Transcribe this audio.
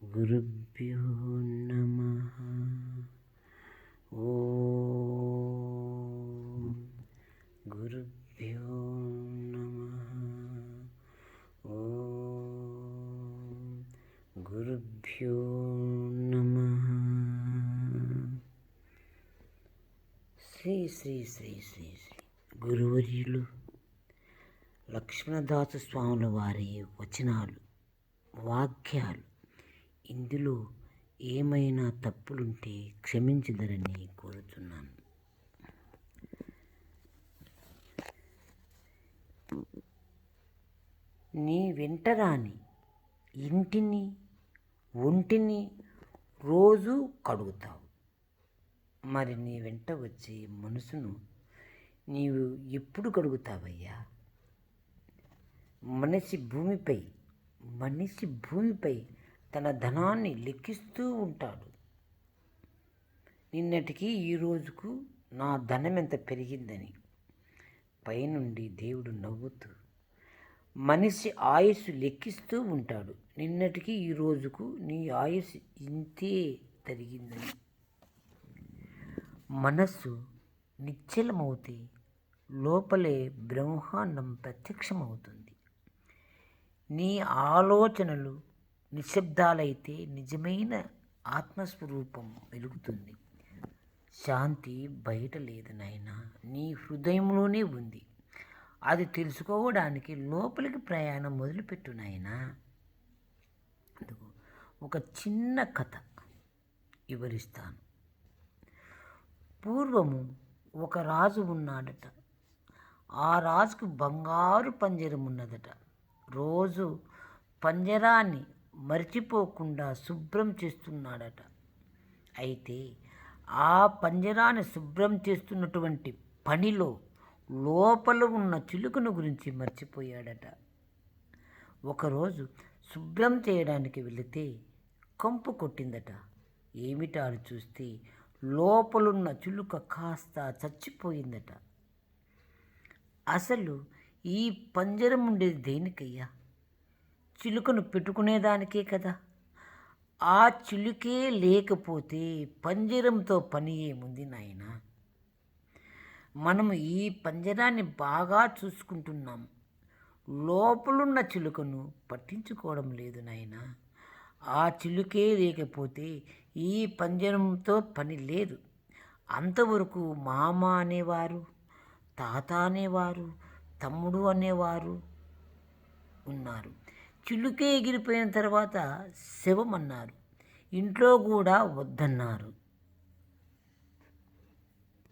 గురుభ్యో నమః. ఓం గురుభ్యో నమః. ఓం గురుభ్యో నమః. శ్రీ శ్రీ శ్రీ శ్రీ శ్రీ గురువర్యులు లక్ష్మణదాసు స్వాముల వారి వచనాలు, వాక్యాలు. ఇందులో ఏమైనా తప్పులుంటే క్షమించదరని కోరుతున్నాను. నీ వెంటరాని ఇంటిని, ఒంటిని రోజు కడుగుతావు. మరి నీ వెంట వచ్చే మనసును నీవు ఎప్పుడు కడుగుతావయ్యా? మనిషి భూమిపై తన ధనాన్ని లెక్కిస్తూ ఉంటాడు. నిన్నటికి ఈ రోజుకు నా ధనం ఎంత పెరిగిందని. పైనుండి దేవుడు నవ్వుతూ మనిషి ఆయుస్సు లెక్కిస్తూ ఉంటాడు. నిన్నటికి ఈ రోజుకు నీ ఆయుస్సు ఇంతే తరిగిందని. మనస్సు నిశ్చలమవుతే లోపలే బ్రహ్మాండం ప్రత్యక్షమవుతుంది. నీ ఆలోచనలు నిశ్శబ్దాలైతే నిజమైన ఆత్మస్వరూపం వెలుగుతుంది. శాంతి బయట లేదు నాయనా, నీ హృదయంలోనే ఉంది. అది తెలుసుకోవడానికి లోపలికి ప్రయాణం మొదలుపెట్టు నాయనా. అందుకు ఒక చిన్న కథ వివరిస్తాను. పూర్వము ఒక రాజు ఉన్నాడట. ఆ రాజుకు బంగారు పంజరం ఉన్నదట. రోజు పంజరాన్ని మర్చిపోకుండా శుభ్రం చేస్తున్నాడట. అయితే ఆ పంజరాన్ని శుభ్రం చేస్తున్నటువంటి పనిలో లోపల ఉన్న చిలుకను గురించి మర్చిపోయాడట. ఒకరోజు శుభ్రం చేయడానికి వెళితే కంపు కొట్టిందట. ఏమిటా అని చూస్తే లోపలున్న చిలుక కాస్త చచ్చిపోయిందట. అసలు ఈ పంజరం ఉండేది దేనికయ్యా? చిలుకను పెట్టుకునేదానికే కదా. ఆ చిలుకే లేకపోతే పంజరంతో పని ఏముంది నాయనా? మనము ఈ పంజరాన్ని బాగా చూసుకుంటున్నాం, లోపలున్న చిలుకను పట్టించుకోవడం లేదు నాయనా. ఆ చిలుకే లేకపోతే ఈ పంజరంతో పని లేదు. అంతవరకు మామ అనేవారు, తాత అనేవారు, తమ్ముడు అనేవారు ఉన్నారు. చిలుకే ఎగిరిపోయిన తర్వాత శవం అన్నారు. ఇంట్లో కూడా వద్దన్నారు.